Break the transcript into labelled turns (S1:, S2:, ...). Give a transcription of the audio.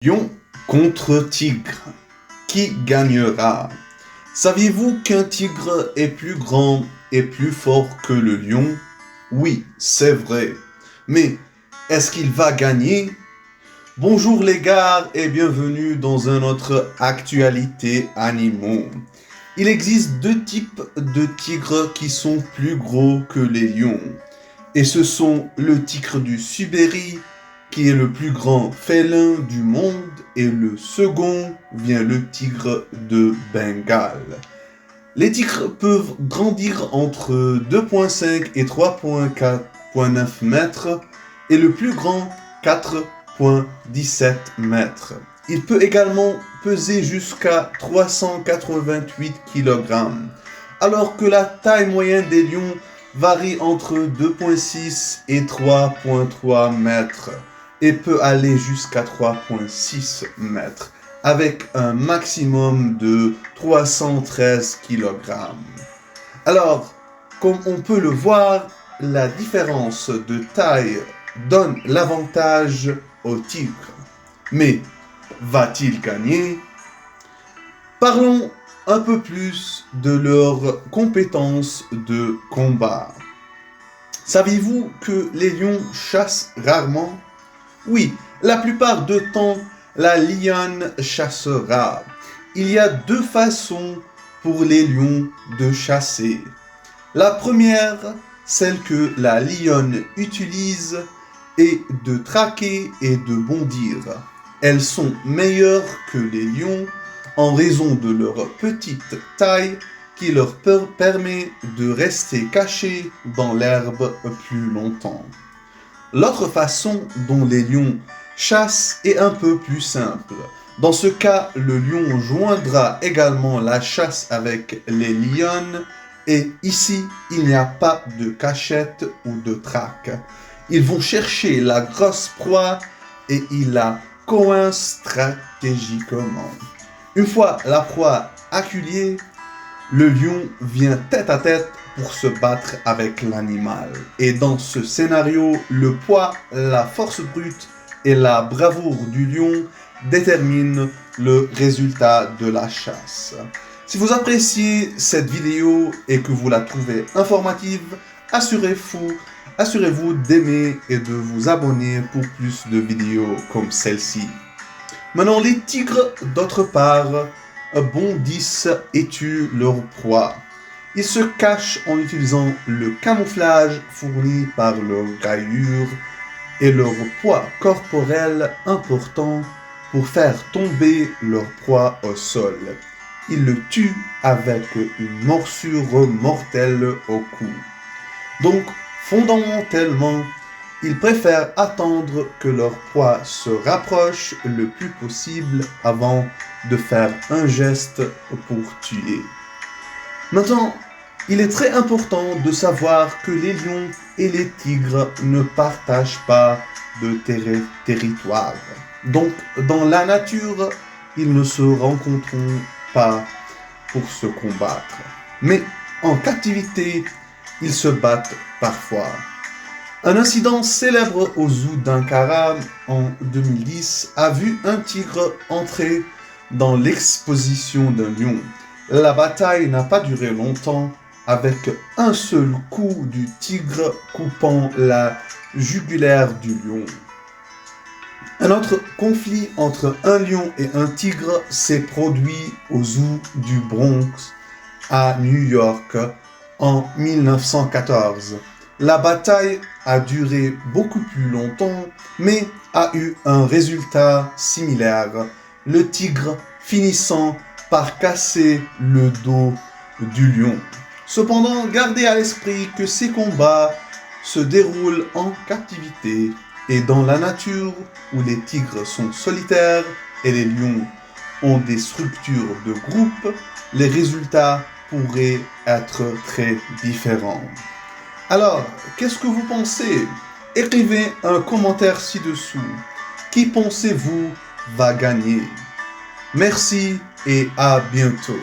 S1: Lion contre tigre. Qui gagnera? Saviez-vous qu'un tigre est plus grand et plus fort que le lion? Oui, c'est vrai. Mais est-ce qu'il va gagner? Bonjour les gars et bienvenue dans un autre Actualité Animaux. Il existe deux types de tigres qui sont plus gros que les lions. Et ce sont le tigre du Sibérie, qui est le plus grand félin du monde, et le second vient le tigre de Bengale. Les tigres peuvent grandir entre 2,5 et 3,9 mètres, et le plus grand 4,17 mètres. Il peut également peser jusqu'à 388 kg, alors que la taille moyenne des lions varie entre 2,6 et 3,3 mètres et peut aller jusqu'à 3,6 mètres avec un maximum de 313 kg. Alors, comme on peut le voir, la différence de taille donne l'avantage au tigre. Mais va-t-il gagner? Parlons un peu plus de leurs compétences de combat. Saviez-vous que les lions chassent rarement? Oui, la plupart du temps, la lionne chassera. Il y a deux façons pour les lions de chasser. La première, celle que la lionne utilise, est de traquer et de bondir. Elles sont meilleures que les lions en raison de leur petite taille qui leur permet de rester cachés dans l'herbe plus longtemps. L'autre façon dont les lions chassent est un peu plus simple. Dans ce cas, le lion joindra également la chasse avec les lionnes et ici, il n'y a pas de cachette ou de traque. Ils vont chercher la grosse proie et ils la coincent stratégiquement. Une fois la proie acculée, le lion vient tête à tête pour se battre avec l'animal. Et dans ce scénario, le poids, la force brute et la bravoure du lion déterminent le résultat de la chasse. Si vous appréciez cette vidéo et que vous la trouvez informative, assurez-vous d'aimer et de vous abonner pour plus de vidéos comme celle-ci. Maintenant, les tigres, d'autre part, bondissent et tuent leur proie. Ils se cachent en utilisant le camouflage fourni par leur rayure et leur poids corporel important pour faire tomber leur proie au sol. Ils le tuent avec une morsure mortelle au cou. Donc, fondamentalement, ils préfèrent attendre que leur proie se rapproche le plus possible avant de faire un geste pour tuer. Maintenant, il est très important de savoir que les lions et les tigres ne partagent pas de territoire. Donc, dans la nature, ils ne se rencontreront pas pour se combattre. Mais en captivité, ils se battent parfois. Un incident célèbre au zoo d'Ankara en 2010 a vu un tigre entrer dans l'exposition d'un lion. La bataille n'a pas duré longtemps, avec un seul coup du tigre coupant la jugulaire du lion. Un autre conflit entre un lion et un tigre s'est produit au zoo du Bronx à New York en 1914. La bataille a duré beaucoup plus longtemps, mais a eu un résultat similaire, le tigre finissant par casser le dos du lion. Cependant, gardez à l'esprit que ces combats se déroulent en captivité et dans la nature où les tigres sont solitaires et les lions ont des structures de groupe, les résultats pourraient être très différents. Alors, qu'est-ce que vous pensez? Écrivez un commentaire ci-dessous. Qui pensez-vous va gagner? Merci et à bientôt.